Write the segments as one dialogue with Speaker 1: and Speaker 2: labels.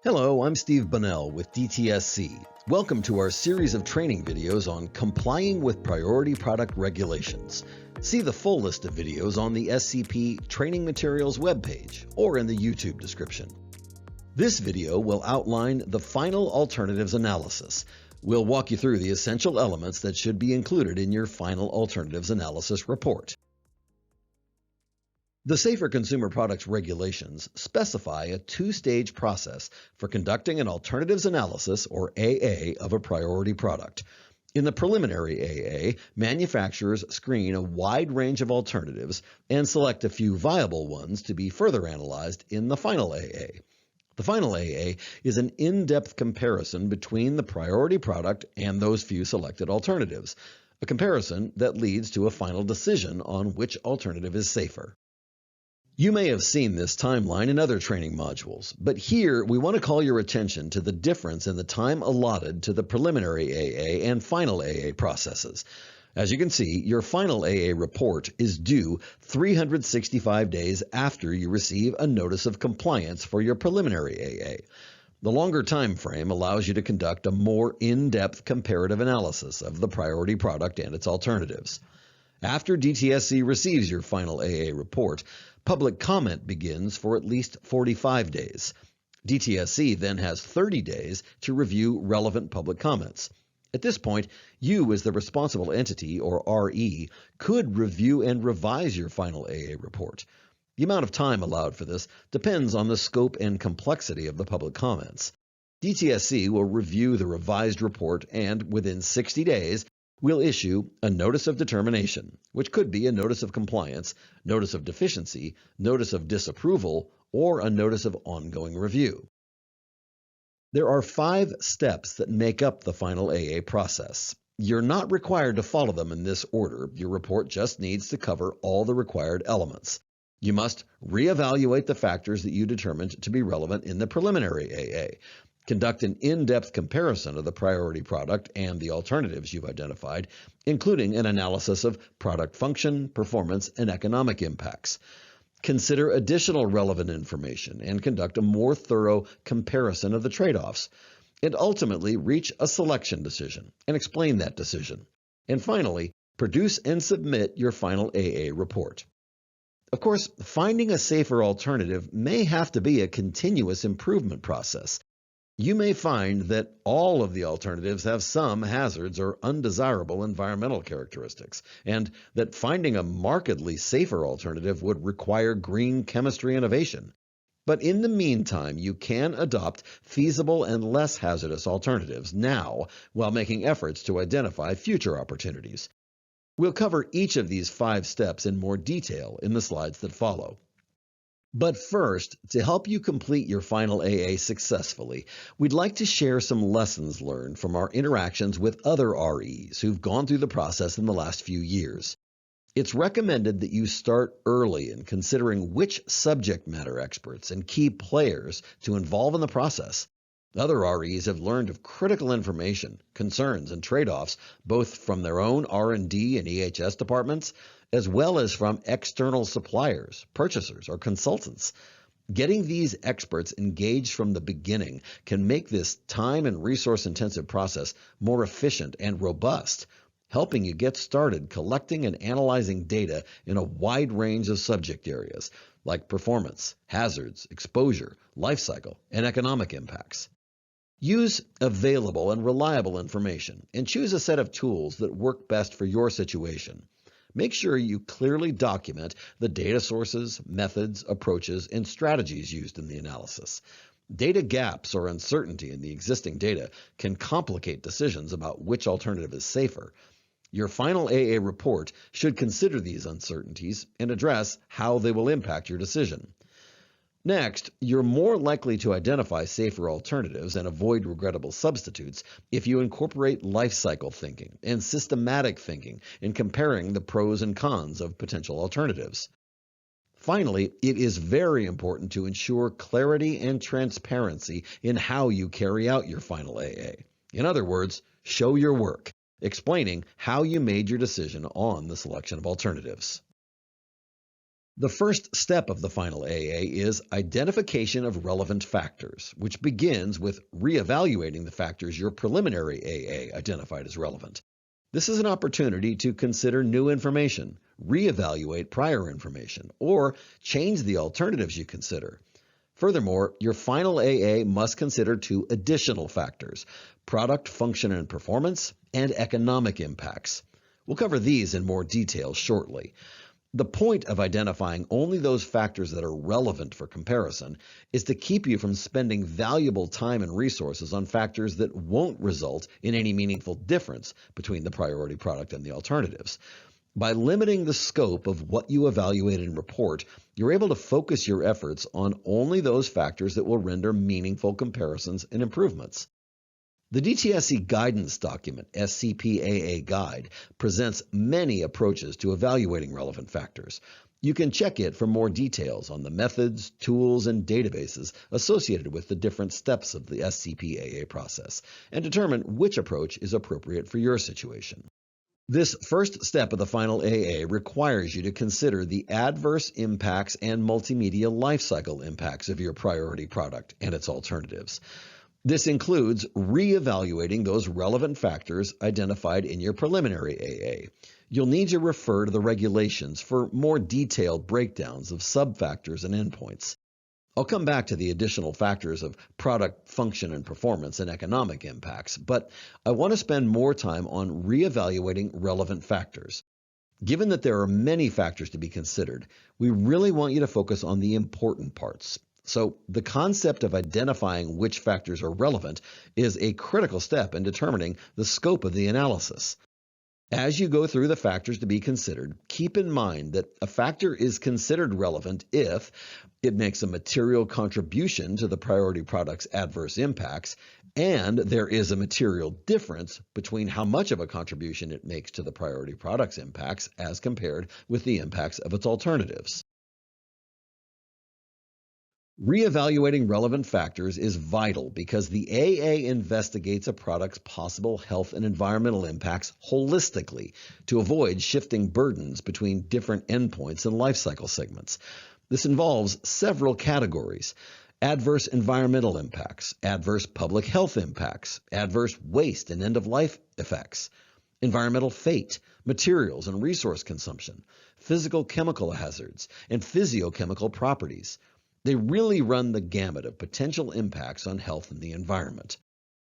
Speaker 1: Hello, I'm Steve Bunnell with DTSC. Welcome to our series of training videos on complying with priority product regulations. See the full list of videos on the SCP Training Materials webpage or in the YouTube description. This video will outline the final alternatives analysis. We'll walk you through the essential elements that should be included in your final alternatives analysis report. The Safer Consumer Products Regulations specify a two-stage process for conducting an alternatives analysis, or AA, of a priority product. In the preliminary AA, manufacturers screen a wide range of alternatives and select a few viable ones to be further analyzed in the final AA. The final AA is an in-depth comparison between the priority product and those few selected alternatives, a comparison that leads to a final decision on which alternative is safer. You may have seen this timeline in other training modules, but here we want to call your attention to the difference in the time allotted to the preliminary AA and final AA processes. As you can see, your final AA report is due 365 days after you receive a notice of compliance for your preliminary AA. The longer time frame allows you to conduct a more in-depth comparative analysis of the priority product and its alternatives. After DTSC receives your final AA report, public comment begins for at least 45 days. DTSC then has 30 days to review relevant public comments. At this point, you as the responsible entity, or RE, could review and revise your final AA report. The amount of time allowed for this depends on the scope and complexity of the public comments. DTSC will review the revised report and, within 60 days, we'll issue a notice of determination, which could be a notice of compliance, notice of deficiency, notice of disapproval, or a notice of ongoing review. There are 5 steps that make up the final AA process. You're not required to follow them in this order. Your report just needs to cover all the required elements. You must reevaluate the factors that you determined to be relevant in the preliminary AA. Conduct an in-depth comparison of the priority product and the alternatives you've identified, including an analysis of product function, performance, and economic impacts. Consider additional relevant information and conduct a more thorough comparison of the trade-offs. And ultimately, reach a selection decision and explain that decision. And finally, produce and submit your final AA report. Of course, finding a safer alternative may have to be a continuous improvement process. You may find that all of the alternatives have some hazards or undesirable environmental characteristics, and that finding a markedly safer alternative would require green chemistry innovation. But in the meantime, you can adopt feasible and less hazardous alternatives now while making efforts to identify future opportunities. We'll cover each of these 5 steps in more detail in the slides that follow. But first, to help you complete your final AA successfully, we'd like to share some lessons learned from our interactions with other REs who've gone through the process in the last few years. It's recommended that you start early in considering which subject matter experts and key players to involve in the process. Other REs have learned of critical information, concerns, and trade-offs both from their own R&D and EHS departments, as well as from external suppliers, purchasers, or consultants. Getting these experts engaged from the beginning can make this time and resource-intensive process more efficient and robust, helping you get started collecting and analyzing data in a wide range of subject areas like performance, hazards, exposure, life cycle, and economic impacts. Use available and reliable information and choose a set of tools that work best for your situation. Make sure you clearly document the data sources, methods, approaches, and strategies used in the analysis. Data gaps or uncertainty in the existing data can complicate decisions about which alternative is safer. Your final AA report should consider these uncertainties and address how they will impact your decision. Next, you're more likely to identify safer alternatives and avoid regrettable substitutes if you incorporate life cycle thinking and systematic thinking in comparing the pros and cons of potential alternatives. Finally, it is very important to ensure clarity and transparency in how you carry out your final AA. In other words, show your work, explaining how you made your decision on the selection of alternatives. The first step of the final AA is identification of relevant factors, which begins with reevaluating the factors your preliminary AA identified as relevant. This is an opportunity to consider new information, reevaluate prior information, or change the alternatives you consider. Furthermore, your final AA must consider two additional factors: product function and performance, and economic impacts. We'll cover these in more detail shortly. The point of identifying only those factors that are relevant for comparison is to keep you from spending valuable time and resources on factors that won't result in any meaningful difference between the priority product and the alternatives. By limiting the scope of what you evaluate and report, you're able to focus your efforts on only those factors that will render meaningful comparisons and improvements. The DTSC guidance document, SCP AA Guide, presents many approaches to evaluating relevant factors. You can check it for more details on the methods, tools, and databases associated with the different steps of the SCP AA process and determine which approach is appropriate for your situation. This first step of the final AA requires you to consider the adverse impacts and multimedia lifecycle impacts of your priority product and its alternatives. This includes reevaluating those relevant factors identified in your preliminary AA. You'll need to refer to the regulations for more detailed breakdowns of subfactors and endpoints. I'll come back to the additional factors of product function and performance and economic impacts, but I want to spend more time on reevaluating relevant factors. Given that there are many factors to be considered, we really want you to focus on the important parts. So the concept of identifying which factors are relevant is a critical step in determining the scope of the analysis. As you go through the factors to be considered, keep in mind that a factor is considered relevant if it makes a material contribution to the priority product's adverse impacts, and there is a material difference between how much of a contribution it makes to the priority product's impacts as compared with the impacts of its alternatives. Reevaluating relevant factors is vital because the AA investigates a product's possible health and environmental impacts holistically to avoid shifting burdens between different endpoints and lifecycle segments. This involves several categories: adverse environmental impacts, adverse public health impacts, adverse waste and end-of-life effects, environmental fate, materials and resource consumption, physical chemical hazards, and physiochemical properties. They really run the gamut of potential impacts on health and the environment.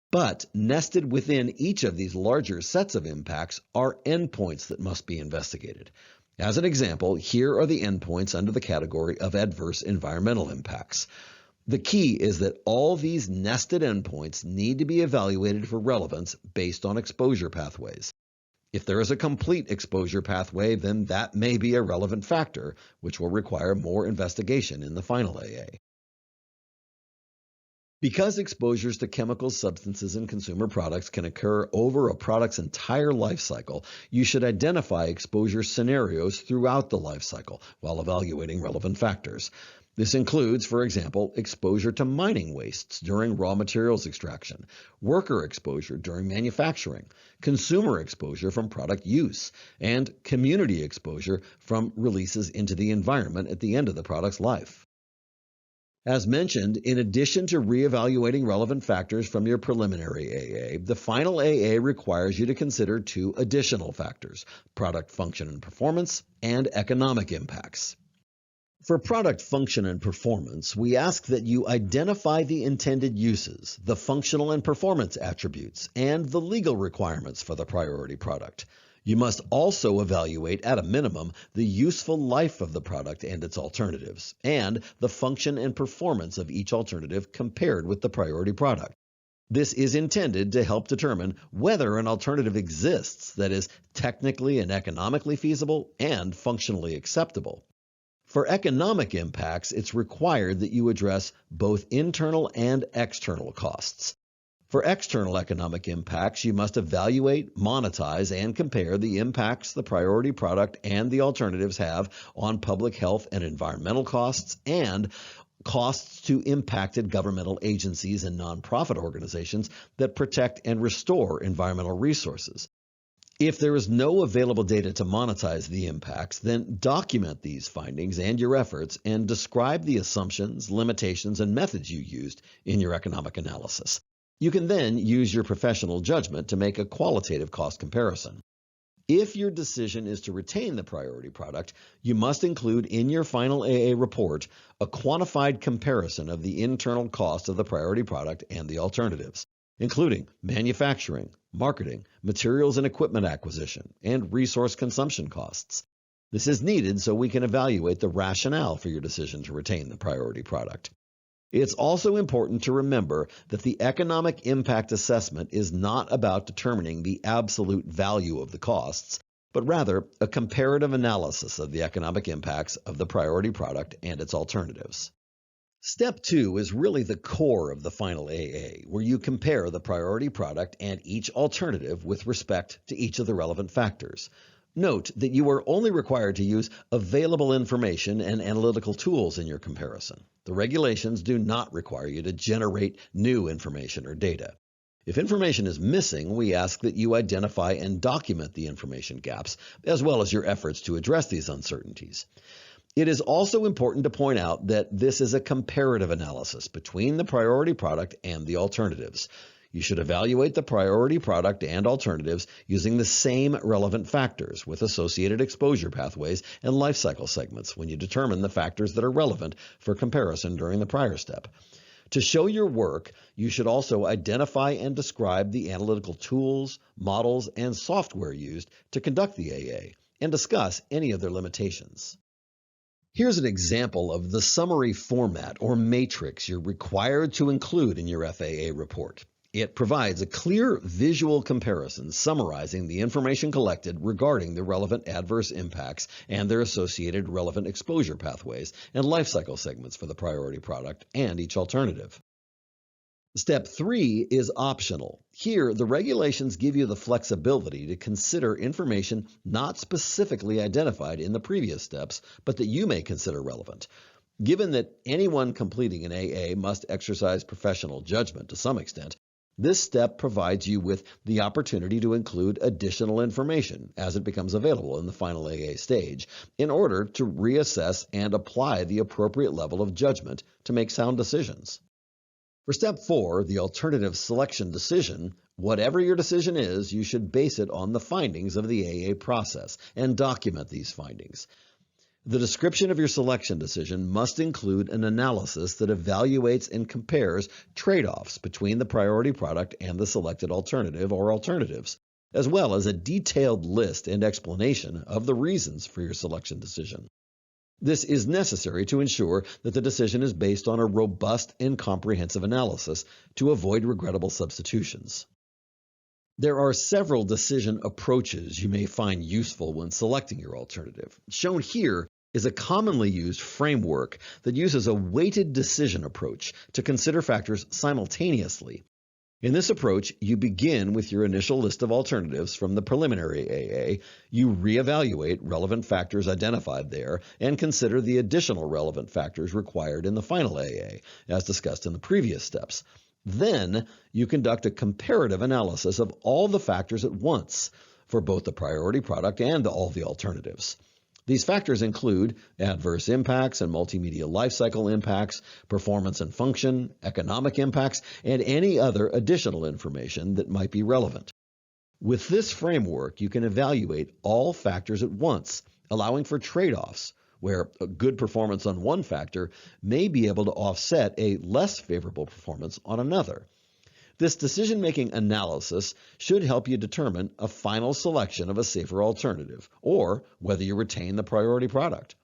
Speaker 1: But nested within each of these larger sets of impacts are endpoints that must be investigated. As an example, here are the endpoints under the category of adverse environmental impacts. The key is that all these nested endpoints need to be evaluated for relevance based on exposure pathways. If there is a complete exposure pathway, then that may be a relevant factor, which will require more investigation in the final AA. Because exposures to chemical substances and consumer products can occur over a product's entire life cycle, you should identify exposure scenarios throughout the life cycle while evaluating relevant factors. This includes, for example, exposure to mining wastes during raw materials extraction, worker exposure during manufacturing, consumer exposure from product use, and community exposure from releases into the environment at the end of the product's life. As mentioned, in addition to reevaluating relevant factors from your preliminary AA, the final AA requires you to consider two additional factors: product function and performance, and economic impacts. For product function and performance, we ask that you identify the intended uses, the functional and performance attributes, and the legal requirements for the priority product. You must also evaluate, at a minimum, the useful life of the product and its alternatives, and the function and performance of each alternative compared with the priority product. This is intended to help determine whether an alternative exists that is technically and economically feasible and functionally acceptable. For economic impacts, it's required that you address both internal and external costs. For external economic impacts, you must evaluate, monetize, and compare the impacts the priority product and the alternatives have on public health and environmental costs and costs to impacted governmental agencies and nonprofit organizations that protect and restore environmental resources. If there is no available data to monetize the impacts, then document these findings and your efforts and describe the assumptions, limitations, and methods you used in your economic analysis. You can then use your professional judgment to make a qualitative cost comparison. If your decision is to retain the priority product, you must include in your final AA report a quantified comparison of the internal cost of the priority product and the alternatives, including manufacturing, marketing, materials and equipment acquisition, and resource consumption costs. This is needed so we can evaluate the rationale for your decision to retain the priority product. It's also important to remember that the economic impact assessment is not about determining the absolute value of the costs, but rather a comparative analysis of the economic impacts of the priority product and its alternatives. Step 2 is really the core of the final AA, where you compare the priority product and each alternative with respect to each of the relevant factors. Note that you are only required to use available information and analytical tools in your comparison. The regulations do not require you to generate new information or data. If information is missing, we ask that you identify and document the information gaps, as well as your efforts to address these uncertainties. It is also important to point out that this is a comparative analysis between the priority product and the alternatives. You should evaluate the priority product and alternatives using the same relevant factors with associated exposure pathways and life cycle segments when you determine the factors that are relevant for comparison during the prior step. To show your work, you should also identify and describe the analytical tools, models, and software used to conduct the AA and discuss any of their limitations. Here's an example of the summary format or matrix you're required to include in your FAA report. It provides a clear visual comparison summarizing the information collected regarding the relevant adverse impacts and their associated relevant exposure pathways and life cycle segments for the priority product and each alternative. Step 3 is optional. Here, the regulations give you the flexibility to consider information not specifically identified in the previous steps, but that you may consider relevant. Given that anyone completing an AA must exercise professional judgment to some extent, this step provides you with the opportunity to include additional information as it becomes available in the final AA stage in order to reassess and apply the appropriate level of judgment to make sound decisions. For Step 4, the alternative selection decision, whatever your decision is, you should base it on the findings of the AA process and document these findings. The description of your selection decision must include an analysis that evaluates and compares trade-offs between the priority product and the selected alternative or alternatives, as well as a detailed list and explanation of the reasons for your selection decision. This is necessary to ensure that the decision is based on a robust and comprehensive analysis to avoid regrettable substitutions. There are several decision approaches you may find useful when selecting your alternative. Shown here is a commonly used framework that uses a weighted decision approach to consider factors simultaneously. In this approach, you begin with your initial list of alternatives from the preliminary AA, you reevaluate relevant factors identified there, and consider the additional relevant factors required in the final AA, as discussed in the previous steps. Then, you conduct a comparative analysis of all the factors at once for both the priority product and all the alternatives. These factors include adverse impacts and multimedia lifecycle impacts, performance and function, economic impacts, and any other additional information that might be relevant. With this framework, you can evaluate all factors at once, allowing for trade-offs, where a good performance on one factor may be able to offset a less favorable performance on another. This decision-making analysis should help you determine a final selection of a safer alternative, or whether you retain the priority product.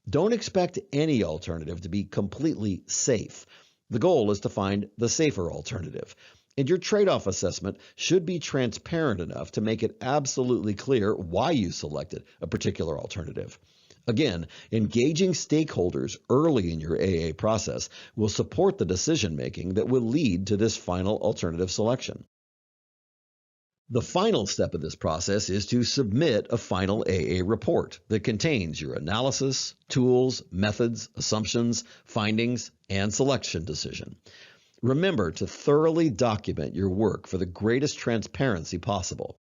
Speaker 1: Don't expect any alternative to be completely safe. The goal is to find the safer alternative, and your trade-off assessment should be transparent enough to make it absolutely clear why you selected a particular alternative. Again, engaging stakeholders early in your AA process will support the decision-making that will lead to this final alternative selection. The final step of this process is to submit a final AA report that contains your analysis, tools, methods, assumptions, findings, and selection decision. Remember to thoroughly document your work for the greatest transparency possible.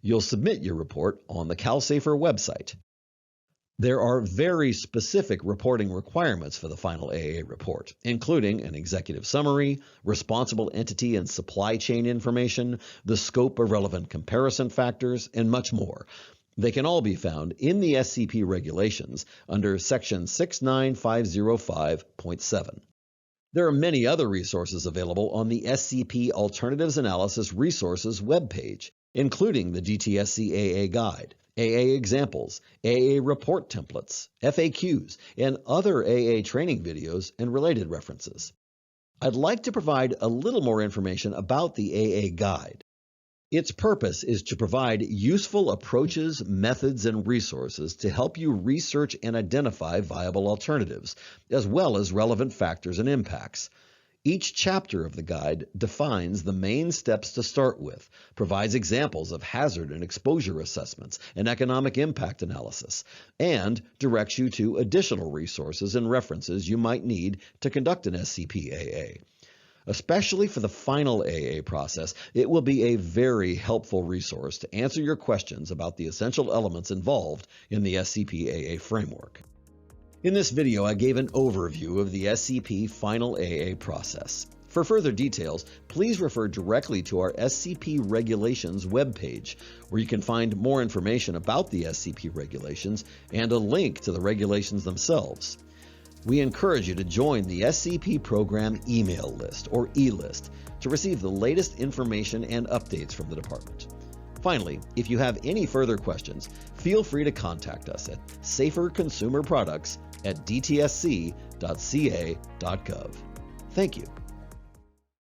Speaker 1: You'll submit your report on the CalSafer website. There are very specific reporting requirements for the final AA report, including an executive summary, responsible entity and supply chain information, the scope of relevant comparison factors, and much more. They can all be found in the SCP regulations under Section 69505.7. There are many other resources available on the SCP Alternatives Analysis Resources webpage, including the DTSC AA Guide, AA examples, AA report templates, FAQs, and other AA training videos and related references. I'd like to provide a little more information about the AA Guide. Its purpose is to provide useful approaches, methods, and resources to help you research and identify viable alternatives, as well as relevant factors and impacts. Each chapter of the guide defines the main steps to start with, provides examples of hazard and exposure assessments and economic impact analysis, and directs you to additional resources and references you might need to conduct an SCP-AA. Especially for the final AA process, it will be a very helpful resource to answer your questions about the essential elements involved in the SCP AA Framework. In this video, I gave an overview of the SCP Final AA process. For further details, please refer directly to our SCP Regulations webpage, where you can find more information about the SCP regulations and a link to the regulations themselves. We encourage you to join the SCP Program email list, or e-list, to receive the latest information and updates from the department. Finally, if you have any further questions, feel free to contact us at saferconsumerproducts@dtsc.ca.gov. Thank you.